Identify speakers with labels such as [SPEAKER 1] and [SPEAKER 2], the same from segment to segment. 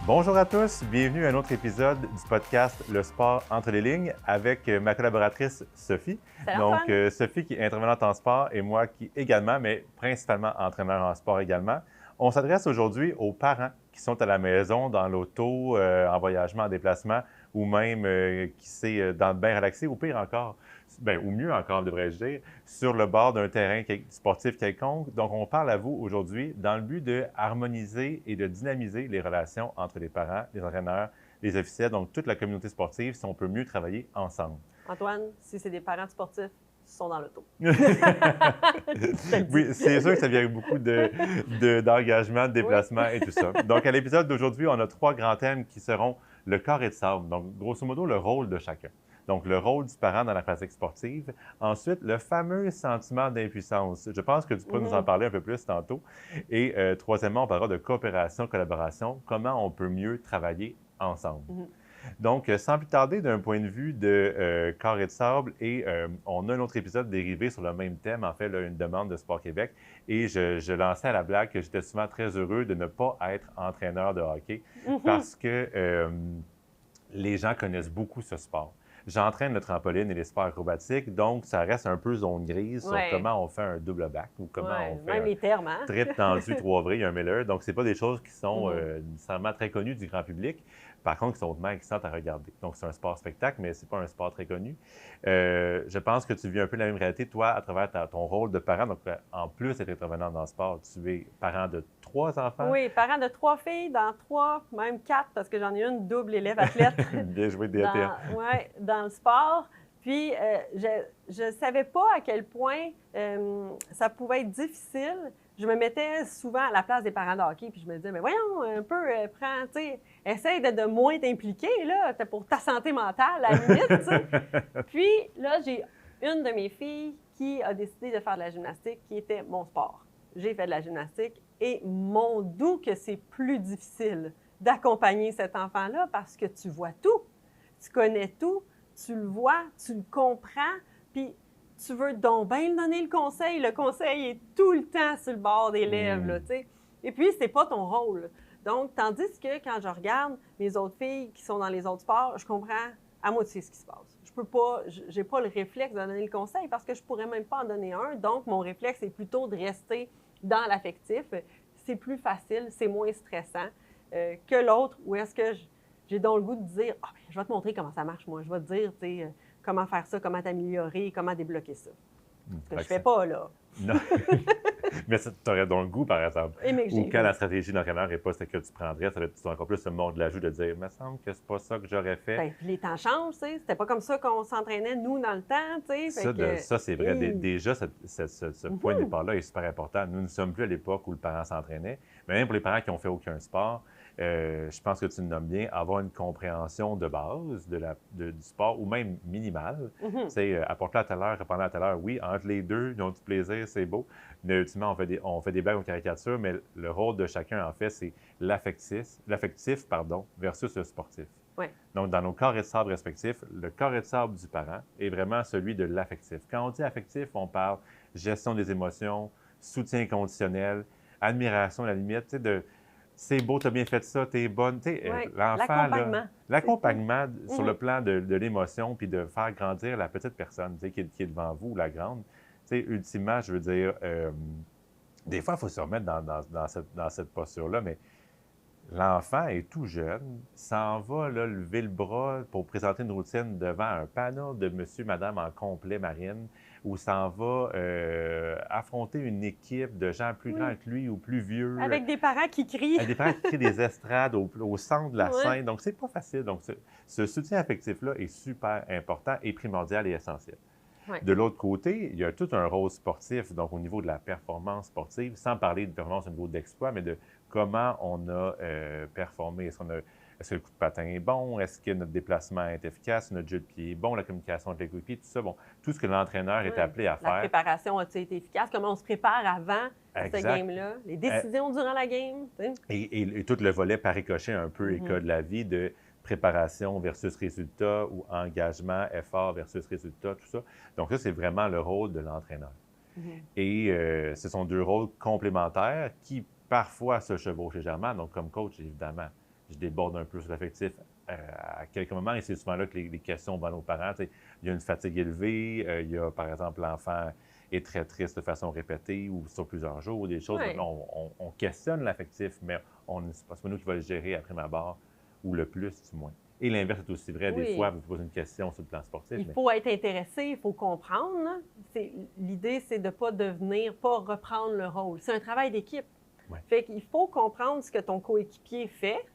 [SPEAKER 1] Bonjour à tous, bienvenue à un autre épisode du podcast Le sport entre les lignes avec ma collaboratrice Sophie.
[SPEAKER 2] Salut
[SPEAKER 1] Donc,
[SPEAKER 2] Antoine!
[SPEAKER 1] Sophie qui est intervenante en sport et moi qui également, mais principalement entraîneur en sport également. On s'adresse aujourd'hui aux parents qui sont à la maison, dans l'auto, en voyagement, en déplacement ou même, qui sait, dans le bain relaxé ou pire encore, ou mieux encore, devrais-je dire, sur le bord d'un terrain sportif quelconque. Donc, on parle à vous aujourd'hui dans le but de harmoniser et de dynamiser les relations entre les parents, les entraîneurs, les officiels, donc toute la communauté sportive, si on peut mieux travailler ensemble.
[SPEAKER 2] Antoine, si c'est des parents sportifs, ils sont dans l'auto.
[SPEAKER 1] Oui, c'est sûr que ça vient avec beaucoup d'engagement, de déplacement et tout ça. Donc, à l'épisode d'aujourd'hui, on a 3 grands thèmes qui seront le carré de sable. Donc, grosso modo, le rôle de chacun. Donc, le rôle du parent dans la pratique sportive. Ensuite, le fameux sentiment d'impuissance. Je pense que tu pourrais nous en parler un peu plus tantôt. Et troisièmement, on parlera de coopération, collaboration, comment on peut mieux travailler ensemble. Donc, sans plus tarder, d'un point de vue de carré de sable, et on a un autre épisode dérivé sur le même thème, en fait, là, une demande de Sport Québec, et je lançais à la blague que j'étais souvent très heureux de ne pas être entraîneur de hockey parce que les gens connaissent beaucoup ce sport. J'entraîne le trampoline et les sports acrobatiques, donc ça reste un peu zone grise sur comment on fait un double back ou comment on fait
[SPEAKER 2] même les termes, hein?
[SPEAKER 1] trip tendu, 3 vrilles, un Miller. Donc, ce n'est pas des choses qui sont nécessairement très connues du grand public. Par contre, qui sont vraiment excitantes à regarder. Donc, c'est un sport spectacle, mais ce n'est pas un sport très connu. Je pense que tu vis un peu la même réalité, toi, à travers ton rôle de parent. Donc, en plus d'être intervenant dans le sport, tu es parent de 3 enfants.
[SPEAKER 2] Oui, parent de 3 filles, dans 3, même 4, parce que j'en ai une double élève athlète.
[SPEAKER 1] Bien joué, DAT.
[SPEAKER 2] Dans le sport. Puis, je ne savais pas à quel point ça pouvait être difficile. Je me mettais souvent à la place des parents de hockey, puis je me disais, mais voyons, un peu, prends, tu sais, essaye de moins t'impliquer, là, pour ta santé mentale, à la limite, tu sais. Puis, là, j'ai une de mes filles qui a décidé de faire de la gymnastique, qui était mon sport. J'ai fait de la gymnastique et mon doux que c'est plus difficile d'accompagner cet enfant-là parce que tu vois tout, tu connais tout, tu le vois, tu le comprends, puis tu veux donc bien lui donner le conseil. Le conseil est tout le temps sur le bord des lèvres, là, tu sais. Et puis, c'est pas ton rôle. Donc, tandis que quand je regarde mes autres filles qui sont dans les autres sports, je comprends à moitié ce qui se passe. Je peux pas, j'ai pas le réflexe de donner le conseil parce que je pourrais même pas en donner un. Donc, mon réflexe est plutôt de rester dans l'affectif. C'est plus facile, c'est moins stressant que l'autre où est-ce que j'ai donc le goût de dire « Ah, bien, je vais te montrer comment ça marche, moi. Je vais te dire, tu sais, comment faire ça, comment t'améliorer, comment débloquer ça. » Ce que je fais pas, là.
[SPEAKER 1] Non. Mais tu aurais donc le goût, par exemple. Ou quand la stratégie d'entraîneur n'est pas ce que tu prendrais, ça va être encore plus le mot de l'ajout de dire « Il me semble que c'est pas ça que j'aurais fait. »
[SPEAKER 2] Bien, puis les temps changent, tu sais. C'était pas comme ça qu'on s'entraînait, nous, dans le temps, tu sais.
[SPEAKER 1] Ça, c'est vrai. Déjà, ce point de départ-là est super important. Nous ne sommes plus à l'époque où le parent s'entraînait. Mais même pour les parents qui n'ont fait aucun sport, je pense que tu le nommes bien, avoir une compréhension de base du sport ou même minimale. Tu sais, apporte-le à telle heure, répondre à telle heure. Oui, entre les deux, ils ont du plaisir, c'est beau. Mais ultimement, on fait des blagues aux caricatures, mais le rôle de chacun, en fait, c'est l'affectif, versus le sportif.
[SPEAKER 2] Oui.
[SPEAKER 1] Donc, dans nos carrés de sable respectifs, le carré de sable du parent est vraiment celui de l'affectif. Quand on dit affectif, on parle gestion des émotions, soutien inconditionnel, admiration à la limite, tu sais, c'est beau, tu as bien fait ça, tu es bonne. Tu sais, l'enfant, l'accompagnement sur le plan de l'émotion, puis de faire grandir la petite personne, tu sais, qui est devant vous, la grande. Tu sais, ultimement, je veux dire, des fois, il faut se remettre dans cette posture-là, mais l'enfant est tout jeune, s'en va là, lever le bras pour présenter une routine devant un panel de monsieur, madame en complet marine, ou s'en va affronter une équipe de gens plus grands que lui ou plus vieux.
[SPEAKER 2] Avec des parents qui crient.
[SPEAKER 1] Avec des parents qui crient des estrades au centre de la scène. Donc, c'est pas facile. Donc, ce soutien affectif-là est super important et primordial et essentiel.
[SPEAKER 2] Oui.
[SPEAKER 1] De l'autre côté, il y a tout un rôle sportif, donc au niveau de la performance sportive, sans parler de performance au niveau d'exploit, mais de comment on a performé. Est-ce que le coup de patin est bon? Est-ce que notre déplacement est efficace? Notre jeu de pied est bon? La communication avec les coéquipiers? Tout ça, bon, tout ce que l'entraîneur est appelé à faire.
[SPEAKER 2] La préparation a-t-il été efficace? Comment on se prépare avant cette game-là? Les décisions durant la game?
[SPEAKER 1] Et tout le volet par ricochet un peu école de la vie de préparation versus résultat ou engagement, effort versus résultat, tout ça. Donc ça, c'est vraiment le rôle de l'entraîneur. Et ce sont deux rôles complémentaires qui parfois se chevauchent légèrement. Donc comme coach, évidemment, je déborde un peu sur l'affectif à quelques moments, et c'est souvent là que les questions vont aux parents. Tu sais, il y a une fatigue élevée, il y a, par exemple, l'enfant est très triste de façon répétée ou sur plusieurs jours, ou des choses.
[SPEAKER 2] Ouais.
[SPEAKER 1] Là, on questionne l'affectif, mais c'est pas nous qui va le gérer après ma barre, ou le plus, du moins. Et l'inverse est aussi vrai. Des fois,
[SPEAKER 2] Oui.
[SPEAKER 1] vous posez une question sur le plan sportif.
[SPEAKER 2] Il
[SPEAKER 1] Mais...
[SPEAKER 2] faut être intéressé, il faut comprendre. Là. L'idée, c'est de ne pas pas reprendre le rôle. C'est un travail d'équipe.
[SPEAKER 1] Ouais.
[SPEAKER 2] Fait qu'il faut comprendre ce que ton coéquipier fait,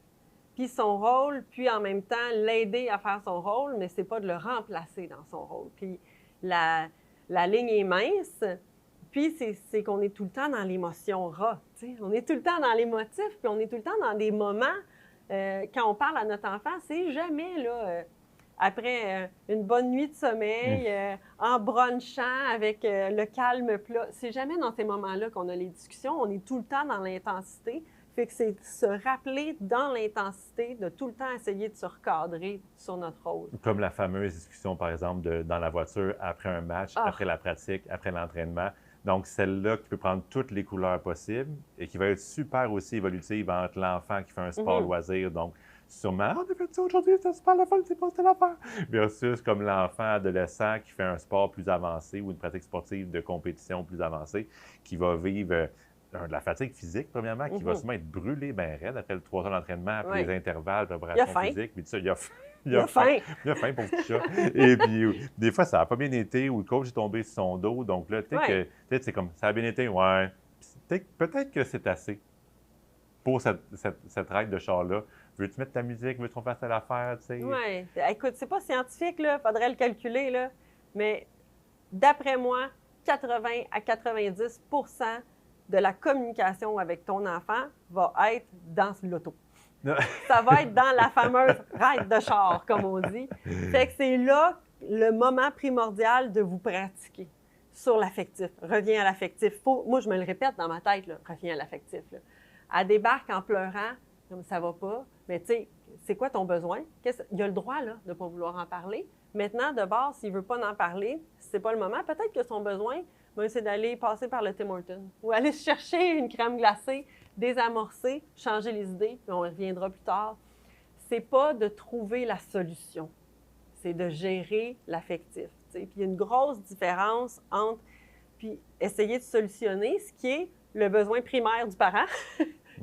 [SPEAKER 2] puis son rôle, puis en même temps l'aider à faire son rôle, mais c'est pas de le remplacer dans son rôle. Puis la ligne est mince, puis c'est qu'on est tout le temps dans l'émotion rat. T'sais. On est tout le temps dans l'émotif, puis on est tout le temps dans des moments, quand on parle à notre enfant, c'est jamais là, après une bonne nuit de sommeil, en brunchant avec le calme plat. C'est jamais dans ces moments-là qu'on a les discussions. On est tout le temps dans l'intensité. Fait que c'est se rappeler dans l'intensité de tout le temps essayer de se recadrer sur notre rôle.
[SPEAKER 1] Comme la fameuse discussion, par exemple, dans la voiture après un match, après la pratique, après l'entraînement. Donc, celle-là qui peut prendre toutes les couleurs possibles et qui va être super aussi évolutive entre l'enfant qui fait un sport loisir, donc sûrement, on a fait ça aujourd'hui, c'était super le fun, c'est pas cette l'affaire. Versus comme l'enfant adolescent qui fait un sport plus avancé ou une pratique sportive de compétition plus avancée, qui va vivre de la fatigue physique, premièrement, qui va sûrement être brûlé bien raide après le 3 heures d'entraînement, après les intervalles, préparation physique, puis tout ça, il a faim. Il a faim, pauvre petit chat. Et puis, des fois, ça n'a pas bien été, ou le coach est tombé sur son dos. Donc là, peut-être c'est comme, ça a bien été, ouais. Peut-être que c'est assez pour cette règle de char-là. Veux-tu mettre ta musique? Veux-tu qu'on fasse telle affaire?
[SPEAKER 2] Oui. Écoute, c'est pas scientifique, là. Faudrait le calculer, là. Mais d'après moi, 80 à 90 de la communication avec ton enfant va être dans l'auto. Ça va être dans la fameuse ride de char, comme on dit. Fait que c'est là le moment primordial de vous pratiquer sur l'affectif. Reviens à l'affectif. Moi, je me le répète dans ma tête, là, reviens à l'affectif. Là. Elle débarque en pleurant, comme ça va pas. Mais tu sais, c'est quoi ton besoin? Il a le droit là, de ne pas vouloir en parler. Maintenant, de base, s'il ne veut pas en parler, c'est pas le moment. Peut-être que son besoin, c'est d'aller passer par le Tim Hortons ou aller chercher une crème glacée, désamorcer, changer les idées, puis on y reviendra plus tard. C'est pas de trouver la solution, c'est de gérer l'affectif. Puis il y a une grosse différence entre puis essayer de solutionner ce qui est le besoin primaire du parent.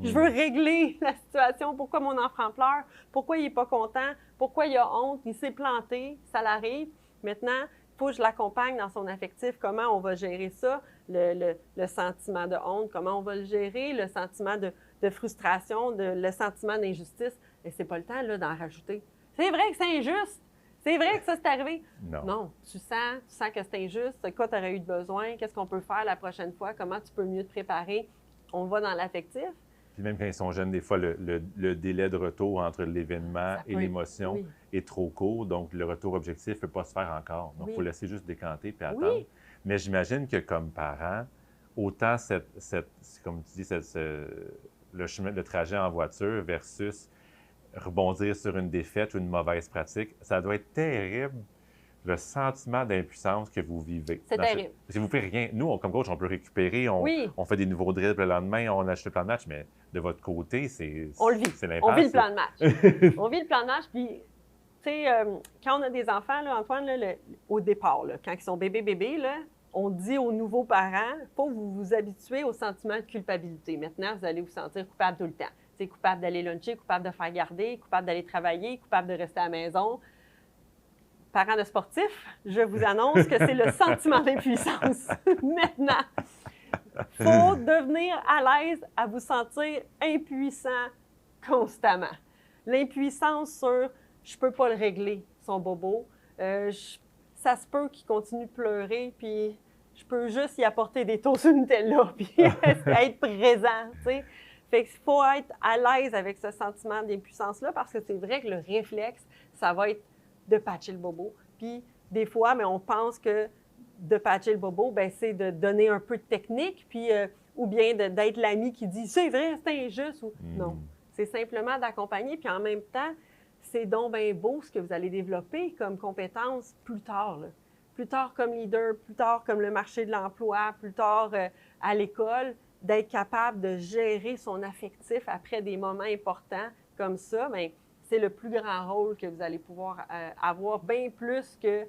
[SPEAKER 2] Je veux régler la situation. Pourquoi mon enfant pleure? Pourquoi il n'est pas content? Pourquoi il a honte? Il s'est planté? Ça l'arrive. Maintenant, il faut que je l'accompagne dans son affectif. Comment on va gérer ça? Le sentiment de honte, comment on va le gérer? Le sentiment de frustration, le sentiment d'injustice. Et c'est pas le temps là, d'en rajouter. C'est vrai que c'est injuste. C'est vrai que ça, c'est arrivé. Non. Tu sens que c'est injuste. Quoi, tu aurais eu de besoin? Qu'est-ce qu'on peut faire la prochaine fois? Comment tu peux mieux te préparer? On va dans l'affectif.
[SPEAKER 1] Puis même quand ils sont jeunes, des fois, le délai de retour entre l'événement et l'émotion est trop court. Donc, le retour objectif ne peut pas se faire encore. Donc, il faut laisser juste décanter puis attendre. Oui. Mais j'imagine que comme parent, autant comme tu dis, le trajet en voiture versus rebondir sur une défaite ou une mauvaise pratique, ça doit être terrible, le sentiment d'impuissance que vous vivez.
[SPEAKER 2] C'est terrible.
[SPEAKER 1] Si vous ne faites rien, nous, comme coach, on peut récupérer, on fait des nouveaux drills le lendemain, on achète le plan de match, mais de votre côté, c'est
[SPEAKER 2] on le vit.
[SPEAKER 1] C'est l'impasse.
[SPEAKER 2] On vit le plan de match. On vit le plan de match, puis, tu sais, quand on a des enfants, là, Antoine, là, au départ, là, quand ils sont bébés, là, on dit aux nouveaux parents, il faut que vous vous habituer au sentiment de culpabilité. Maintenant, vous allez vous sentir coupable tout le temps. C'est coupable d'aller luncher, coupable de faire garder, coupable d'aller travailler, coupable de rester à la maison. Parents de sportifs, je vous annonce que c'est le sentiment d'impuissance. Maintenant, il faut devenir à l'aise à vous sentir impuissant constamment. L'impuissance sur « je peux pas le régler, son bobo ça se peut qu'il continue de pleurer, puis je peux juste y apporter des toasts Nutella, puis être présent, tu sais. » Fait qu'il faut être à l'aise avec ce sentiment d'impuissance-là parce que c'est vrai que le réflexe, ça va être de patcher le bobo. Puis des fois, mais on pense que de patcher le bobo, bien, c'est de donner un peu de technique, puis ou bien d'être l'ami qui dit « c'est vrai, c'est injuste » ou non. C'est simplement d'accompagner, puis en même temps, c'est donc bien beau ce que vous allez développer comme compétence plus tard. Là. Plus tard comme leader, plus tard comme le marché de l'emploi, plus tard à l'école. d'être capable de gérer son affectif après des moments importants comme ça, bien, c'est le plus grand rôle que vous allez pouvoir avoir, bien plus que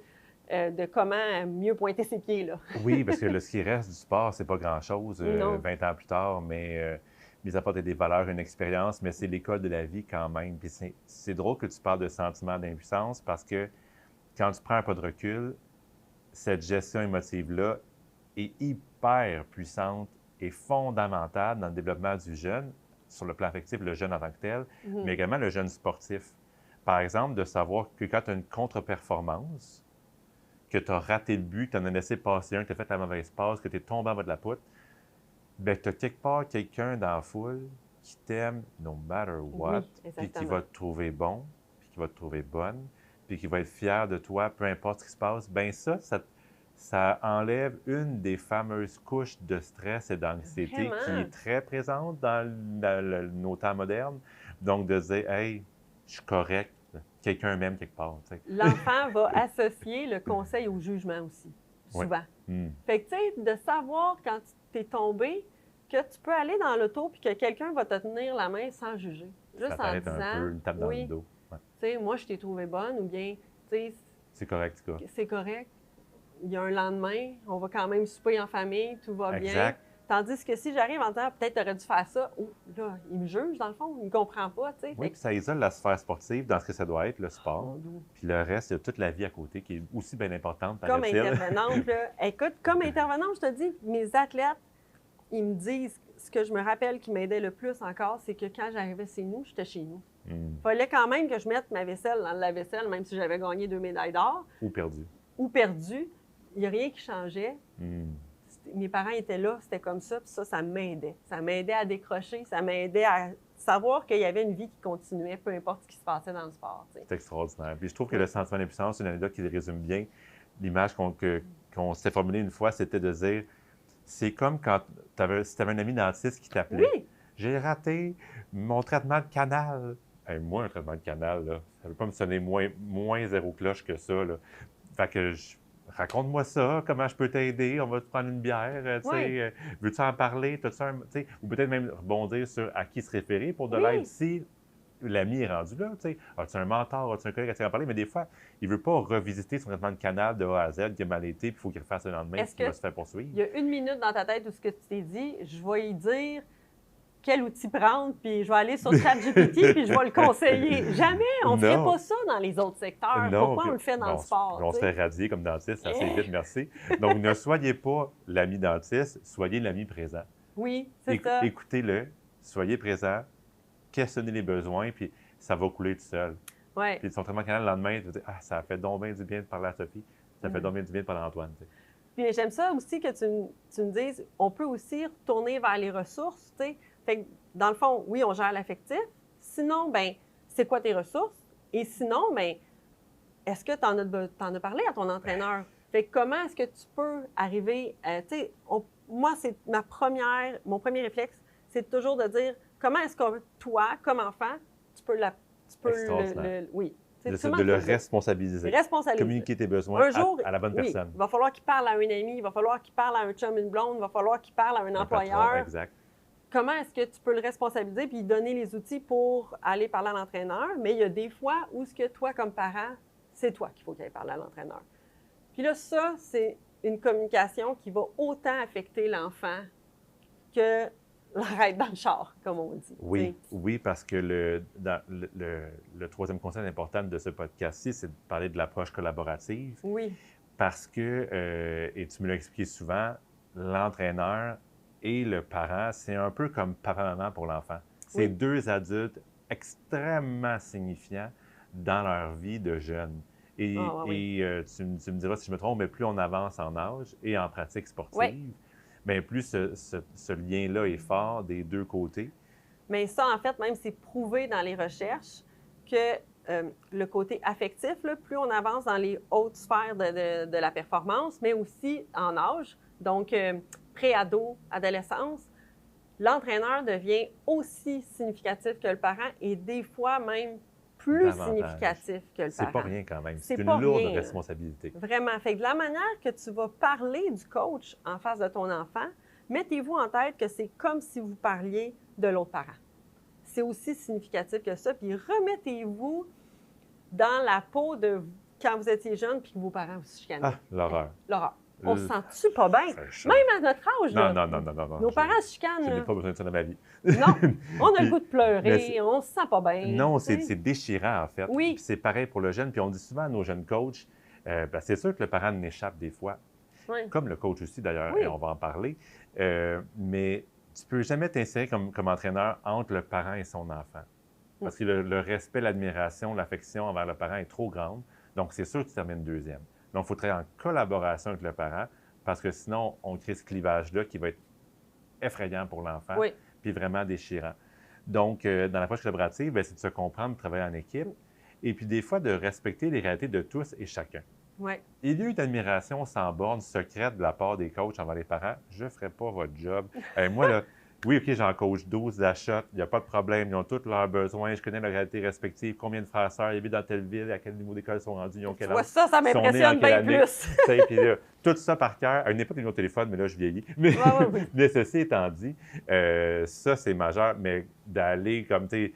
[SPEAKER 2] de comment mieux pointer ses pieds, là.
[SPEAKER 1] Oui, parce que ce qui reste du sport, c'est pas grand-chose
[SPEAKER 2] Non.
[SPEAKER 1] 20 ans plus tard, mais mis à part des valeurs, une expérience, mais c'est l'école de la vie quand même. Puis c'est drôle que tu parles de sentiment d'impuissance parce que quand tu prends un pas de recul, cette gestion émotive-là est hyper puissante et fondamentale dans le développement du jeune, sur le plan affectif, le jeune en tant que tel, mais également le jeune sportif. Par exemple, de savoir que quand tu as une contre-performance, que tu as raté le but, que tu en as laissé passer un, que tu as fait la mauvaise passe, que tu es tombé en bas de la poutre, bien, tu as quelque part quelqu'un dans la foule qui t'aime no matter what, puis qui va te trouver bon, puis qui va te trouver bonne, puis qui va être fier de toi, peu importe ce qui se passe. Bien, ça enlève une des fameuses couches de stress et d'anxiété qui est très présente dans nos temps modernes. Donc, de dire, hey, je suis correct, quelqu'un m'aime quelque part.
[SPEAKER 2] L'enfant va associer le conseil au jugement aussi, souvent.
[SPEAKER 1] Oui.
[SPEAKER 2] Fait que, tu sais, de savoir quand tu es tombé que tu peux aller dans l'auto puis que quelqu'un va te tenir la main sans juger. Juste en disant,
[SPEAKER 1] un peu une tape dans le dos. Ouais.
[SPEAKER 2] Tu sais, moi, je t'ai trouvé bonne ou bien, tu sais,
[SPEAKER 1] c'est correct, ça.
[SPEAKER 2] C'est correct. Il y a un lendemain, on va quand même souper en famille, tout va bien. Tandis que si j'arrive en disant, peut-être tu aurais dû faire ça, oh, là, il me juge, dans le fond, il ne comprend pas, tu sais.
[SPEAKER 1] Oui, puis ça isole la sphère sportive dans ce que ça doit être, le sport. Puis le reste, il y a toute la vie à côté qui est aussi bien importante.
[SPEAKER 2] Comme intervenante, là. Écoute, comme intervenante, je te dis, mes athlètes, ils me disent, ce que je me rappelle qui m'aidait le plus encore, c'est que quand j'arrivais chez nous, j'étais chez nous. Il fallait quand même que je mette ma vaisselle dans le lave-vaisselle, même si j'avais gagné 2 médailles d'or.
[SPEAKER 1] Ou perdu.
[SPEAKER 2] Ou perdu. Il n'y a rien qui changeait. Mes parents étaient là, c'était comme ça, puis ça m'aidait. Ça m'aidait à décrocher, ça m'aidait à savoir qu'il y avait une vie qui continuait, peu importe ce qui se passait dans le sport. T'sais.
[SPEAKER 1] C'est extraordinaire. Puis je trouve que le sentiment d'impuissance, c'est une anecdote qui résume bien l'image qu'on s'est formulée une fois, c'était de dire, c'est comme quand si tu avais un ami dentiste qui t'appelait.
[SPEAKER 2] Oui.
[SPEAKER 1] J'ai raté mon traitement de canal. Hey, moi, un traitement de canal, là, ça ne veut pas me sonner moins zéro cloche que ça. Là. Fait que raconte-moi ça, comment je peux t'aider, on va te prendre une bière, veux-tu en parler, ou peut-être même rebondir sur à qui se référer pour de l'aide si l'ami est rendu là, as-tu un mentor, as-tu un collègue à t'en parler, mais des fois, il ne veut pas revisiter son traitement de canal de A à Z qui a mal été, puis il faut qu'il refasse le lendemain, puis il va se faire poursuivre.
[SPEAKER 2] Il y a une minute dans ta tête où ce que tu t'es dit, je vais y dire quel outil prendre, puis je vais aller sur ChatGPT, puis je vais le conseiller. Jamais! On ne ferait pas ça dans les autres secteurs.
[SPEAKER 1] Non,
[SPEAKER 2] pourquoi on le fait dans le sport?
[SPEAKER 1] On se fait radier comme dentiste assez vite, merci. Donc, ne soyez pas l'ami dentiste, soyez l'ami présent.
[SPEAKER 2] Oui, c'est ça.
[SPEAKER 1] Écoutez-le, soyez présent, questionnez les besoins, puis ça va couler tout seul.
[SPEAKER 2] Ouais.
[SPEAKER 1] Puis son traitement canal, le lendemain, tu vas dire, ah, ça a fait donc bien du bien de parler à Sophie, ça fait donc bien du bien de parler à Antoine.
[SPEAKER 2] Puis j'aime ça aussi que tu me dises, on peut aussi retourner vers les ressources, tu sais. Fait que, dans le fond, oui, on gère l'affectif. Sinon, ben, c'est quoi tes ressources? Et sinon, ben, est-ce que tu en as parlé à ton entraîneur? Fait que comment est-ce que tu peux arriver, tu sais, moi, c'est mon premier réflexe, c'est toujours de dire, comment est-ce que toi, comme enfant, tu peux oui.
[SPEAKER 1] De le responsabiliser. Communiquer tes besoins à la bonne personne.
[SPEAKER 2] Il va falloir qu'il parle à un ami, il va falloir qu'il parle à un chum, une blonde, il va falloir qu'il parle à un employeur.
[SPEAKER 1] Patron, exact.
[SPEAKER 2] Comment est-ce que tu peux le responsabiliser puis lui donner les outils pour aller parler à l'entraîneur? Mais il y a des fois où ce que toi, comme parent, c'est toi qu'il faut qu'il aille parler à l'entraîneur. Puis là, ça, c'est une communication qui va autant affecter l'enfant que l'arrête dans le char, comme on dit.
[SPEAKER 1] Oui, parce que le troisième conseil important de ce podcast-ci, c'est de parler de l'approche collaborative.
[SPEAKER 2] Oui.
[SPEAKER 1] Parce que, et tu me l'as expliqué souvent, l'entraîneur et le parent, c'est un peu comme papa-maman pour l'enfant. C'est deux adultes extrêmement signifiants dans leur vie de jeunes. Et tu me diras si je me trompe, mais plus on avance en âge et en pratique sportive, bien plus ce lien-là est fort des deux côtés.
[SPEAKER 2] Mais ça, en fait, même c'est prouvé dans les recherches que le côté affectif, là, plus on avance dans les hautes sphères de la performance, mais aussi en âge, donc pré-ado, adolescence, l'entraîneur devient aussi significatif que le parent et des fois même plus significatif que le parent.
[SPEAKER 1] C'est pas rien quand même. C'est une lourde responsabilité.
[SPEAKER 2] Vraiment. Fait que de la manière que tu vas parler du coach en face de ton enfant, mettez-vous en tête que c'est comme si vous parliez de l'autre parent. C'est aussi significatif que ça. Puis remettez-vous dans la peau de quand vous étiez jeune puis que vos parents vous chicanaient.
[SPEAKER 1] Ah, l'horreur.
[SPEAKER 2] L'horreur. On se sent-tu pas bien?
[SPEAKER 1] Ça.
[SPEAKER 2] Même à notre âge,
[SPEAKER 1] Non,
[SPEAKER 2] là.
[SPEAKER 1] non.
[SPEAKER 2] Nos parents se chicanent.
[SPEAKER 1] Je n'ai
[SPEAKER 2] là.
[SPEAKER 1] pas besoin de ça dans ma vie.
[SPEAKER 2] Non, on a le
[SPEAKER 1] Puis-
[SPEAKER 2] goût de
[SPEAKER 1] mais
[SPEAKER 2] pleurer,
[SPEAKER 1] c'est-
[SPEAKER 2] on se sent pas bien.
[SPEAKER 1] Non,
[SPEAKER 2] tu sais.
[SPEAKER 1] c'est déchirant, en fait.
[SPEAKER 2] Oui.
[SPEAKER 1] Puis c'est pareil pour le jeune. Puis on dit souvent à nos jeunes coachs, ben, c'est sûr que le parent en échappe des fois,
[SPEAKER 2] Oui.
[SPEAKER 1] comme le coach aussi d'ailleurs,
[SPEAKER 2] Oui.
[SPEAKER 1] et on va en parler. Mais tu peux jamais t'insérer comme entraîneur entre le parent et son enfant. Parce que le respect, l'admiration, l'affection envers le parent est trop grande. Donc, c'est sûr que tu termines deuxième. Donc, il faut travailler en collaboration avec le parent parce que sinon, on crée ce clivage-là qui va être effrayant pour l'enfant,
[SPEAKER 2] Oui.
[SPEAKER 1] puis vraiment déchirant. Donc, dans l'approche collaborative, bien, c'est de se comprendre, de travailler en équipe, et puis des fois de respecter les réalités de tous et chacun.
[SPEAKER 2] Oui.
[SPEAKER 1] Il y a eu d'admiration sans borne secrète de la part des coachs envers les parents. Je ne ferai pas votre job. Moi, là, oui, OK, j'en coach 12 d'achat, il n'y a pas de problème. Ils ont tous leurs besoins. Je connais leurs réalités respectives. Combien de frères et sœurs ils vivent dans telle ville, à quel niveau d'école ils sont rendus, ils ont
[SPEAKER 2] Tu
[SPEAKER 1] quel
[SPEAKER 2] vois
[SPEAKER 1] âge.
[SPEAKER 2] ça
[SPEAKER 1] Ils sont nés en
[SPEAKER 2] m'impressionne
[SPEAKER 1] quelle
[SPEAKER 2] bien
[SPEAKER 1] année.
[SPEAKER 2] plus.
[SPEAKER 1] Tu sais, puis là, tout ça par cœur. À une époque, il y avait au téléphone, mais là, je vieillis. Mais,
[SPEAKER 2] Oui.
[SPEAKER 1] mais ceci étant dit, ça, c'est majeur. Mais d'aller comme, tu sais,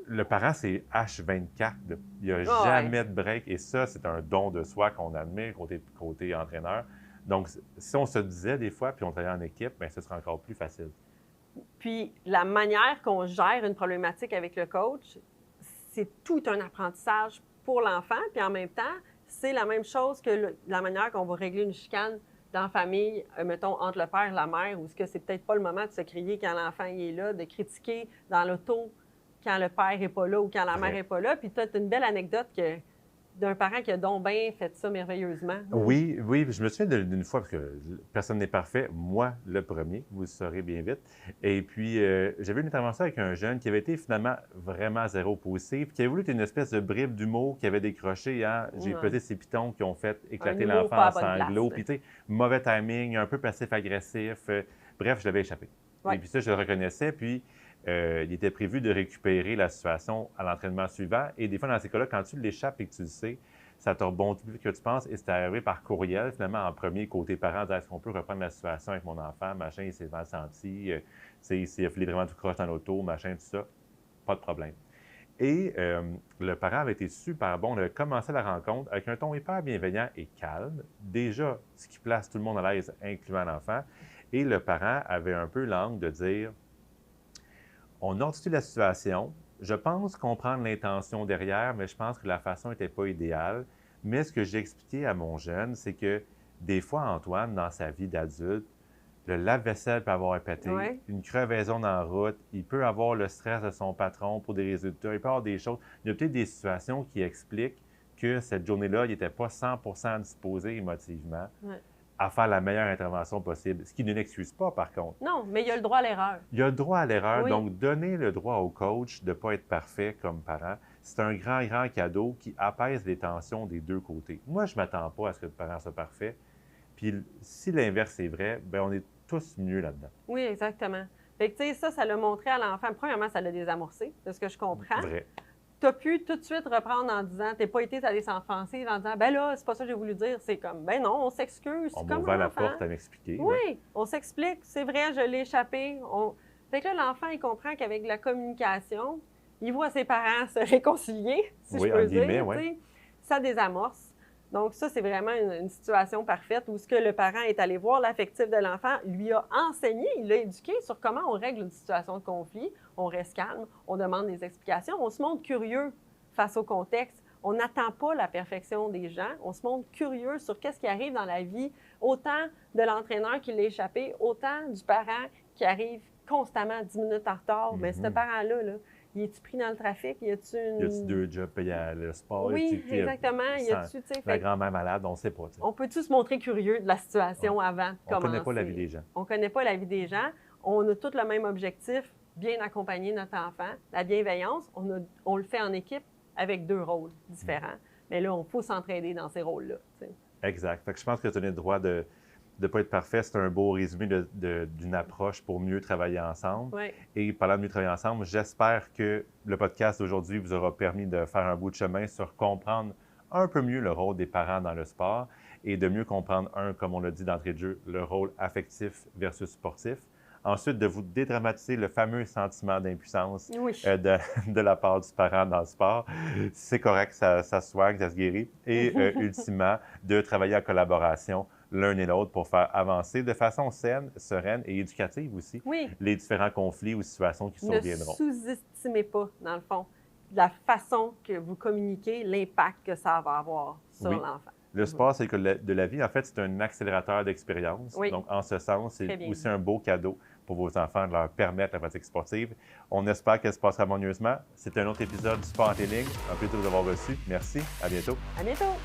[SPEAKER 1] le parent, c'est H24. Là. Il n'y a jamais de break. Et ça, c'est un don de soi qu'on admire côté entraîneur. Donc, si on se disait des fois, puis on travaillait en équipe, bien, ce serait encore plus facile.
[SPEAKER 2] Puis la manière qu'on gère une problématique avec le coach, c'est tout un apprentissage pour l'enfant. Puis en même temps, c'est la même chose que la manière qu'on va régler une chicane dans la famille, mettons, entre le père et la mère, où ce que c'est peut-être pas le moment de se crier quand l'enfant est là, de critiquer dans l'auto quand le père n'est pas là ou quand la mère n'est pas là. Puis tu as une belle anecdote d'un parent qui a donc bien fait ça merveilleusement.
[SPEAKER 1] Oui, je me souviens d'une fois, parce que personne n'est parfait, moi le premier, vous le saurez bien vite. Et puis, j'avais une intervention avec un jeune qui avait été finalement vraiment zéro positif, qui avait voulu être une espèce de bribe d'humour qui avait décroché. Hein? J'ai pesé ces pitons qui ont fait éclater
[SPEAKER 2] humour
[SPEAKER 1] l'enfant
[SPEAKER 2] pas à
[SPEAKER 1] en
[SPEAKER 2] bonne
[SPEAKER 1] sanglots.
[SPEAKER 2] place,
[SPEAKER 1] Puis, tu sais, mauvais timing, un peu passif-agressif. Bref, je l'avais échappé.
[SPEAKER 2] Ouais.
[SPEAKER 1] Et puis ça, je le reconnaissais. Puis, il était prévu de récupérer la situation à l'entraînement suivant. Et des fois, dans ces cas-là, quand tu l'échappes et que tu le sais, ça te rebondit plus que tu penses. Et c'est arrivé par courriel, finalement, en premier, côté parent, est-ce qu'on peut reprendre la situation avec mon enfant, machin, il s'est mal senti, s'il a filé vraiment tout croche dans l'auto, machin, tout ça. Pas de problème. Et le parent avait été super bon. On avait commencé la rencontre avec un ton hyper bienveillant et calme. Déjà, ce qui place tout le monde à l'aise, incluant l'enfant. Et le parent avait un peu l'angle de dire, on ordonne la situation. Je pense comprendre l'intention derrière, mais je pense que la façon n'était pas idéale. Mais ce que j'ai expliqué à mon jeune, c'est que des fois, Antoine, dans sa vie d'adulte, le lave-vaisselle peut avoir un pété, une crevaison dans la route, il peut avoir le stress de son patron pour des résultats, il peut avoir des choses. Il y a peut-être des situations qui expliquent que cette journée-là, il n'était pas 100% disposé émotivement à faire la meilleure intervention possible, ce qui ne l'excuse pas, par contre.
[SPEAKER 2] Non, mais il y a le droit à l'erreur.
[SPEAKER 1] Il y a le droit à l'erreur.
[SPEAKER 2] Oui.
[SPEAKER 1] Donc, donner le droit au coach de ne pas être parfait comme parent, c'est un grand, grand cadeau qui apaise les tensions des deux côtés. Moi, je ne m'attends pas à ce que le parent soit parfait. Puis, si l'inverse est vrai, bien, on est tous mieux là-dedans.
[SPEAKER 2] Oui, exactement. Fait que, tu sais, ça l'a montré à l'enfant. Premièrement, ça l'a désamorcé, de ce que je comprends.
[SPEAKER 1] Vrai.
[SPEAKER 2] Tu as pu tout de suite reprendre en disant, tu n'es pas été allé s'enfoncer en disant, ben là, c'est pas ça que j'ai voulu dire. C'est comme, ben non, on s'excuse.
[SPEAKER 1] On
[SPEAKER 2] C'est
[SPEAKER 1] m'a
[SPEAKER 2] comme
[SPEAKER 1] ouvert
[SPEAKER 2] un
[SPEAKER 1] la
[SPEAKER 2] enfant.
[SPEAKER 1] porte à m'expliquer.
[SPEAKER 2] Oui, on s'explique. C'est vrai, je l'ai échappé. Fait que là, l'enfant, il comprend qu'avec la communication, il voit ses parents se réconcilier, si
[SPEAKER 1] Oui,
[SPEAKER 2] je peux
[SPEAKER 1] en guillemets,
[SPEAKER 2] dire.
[SPEAKER 1] oui.
[SPEAKER 2] Tu sais. Ça désamorce. Donc, ça, c'est vraiment une situation parfaite où ce que le parent est allé voir l'affectif de l'enfant, lui a enseigné, il l'a éduqué sur comment on règle une situation de conflit. On reste calme, on demande des explications, on se montre curieux face au contexte. On n'attend pas la perfection des gens, on se montre curieux sur qu'est-ce qui arrive dans la vie, autant de l'entraîneur qui l'a échappé, autant du parent qui arrive constamment 10 minutes en retard. Mais ce parent-là, là, il est-tu pris dans le trafic? Y a-tu une...
[SPEAKER 1] Y a-tu deux jobs payés à le sport?
[SPEAKER 2] Oui, exactement. Y a-tu, tu sais,
[SPEAKER 1] la grand-mère malade, on ne sait pas. T'sais.
[SPEAKER 2] On peut-tu se montrer curieux de la situation avant de commencer?
[SPEAKER 1] On ne connaît pas la vie des gens.
[SPEAKER 2] On ne connaît pas la vie des gens. On a tous le même objectif, bien accompagner notre enfant. La bienveillance, on le fait en équipe avec deux rôles différents. Mais là, on peut s'entraider dans ces rôles-là. T'sais.
[SPEAKER 1] Exact. Fait que je pense que tu as le droit de ne pas être parfait. C'est un beau résumé d'une approche pour mieux travailler ensemble.
[SPEAKER 2] Oui.
[SPEAKER 1] Et parlant de mieux travailler ensemble, j'espère que le podcast d'aujourd'hui vous aura permis de faire un bout de chemin sur comprendre un peu mieux le rôle des parents dans le sport et de mieux comprendre, comme on l'a dit d'entrée de jeu, le rôle affectif versus sportif. Ensuite, de vous dédramatiser le fameux sentiment d'impuissance
[SPEAKER 2] Oui.
[SPEAKER 1] de la part du parent dans le sport. C'est correct, ça se soigne, ça se guérit. Et ultimement, de travailler en collaboration l'un et l'autre pour faire avancer de façon saine, sereine et éducative aussi
[SPEAKER 2] Oui.
[SPEAKER 1] les différents conflits ou situations qui
[SPEAKER 2] Ne
[SPEAKER 1] surviendront.
[SPEAKER 2] sous-estimez pas, dans le fond, la façon que vous communiquez, l'impact que ça va avoir sur
[SPEAKER 1] Oui.
[SPEAKER 2] l'enfant.
[SPEAKER 1] Le sport, c'est que de la vie, en fait, c'est un accélérateur d'expérience.
[SPEAKER 2] Oui.
[SPEAKER 1] Donc, en ce sens,
[SPEAKER 2] Très
[SPEAKER 1] c'est
[SPEAKER 2] bien
[SPEAKER 1] aussi
[SPEAKER 2] dit.
[SPEAKER 1] un beau cadeau pour vos enfants de leur permettre la pratique sportive. On espère qu'elle se passera harmonieusement. C'est un autre épisode du Sport en ligne. Un plaisir de vous avoir reçu. Merci. À bientôt.
[SPEAKER 2] À bientôt!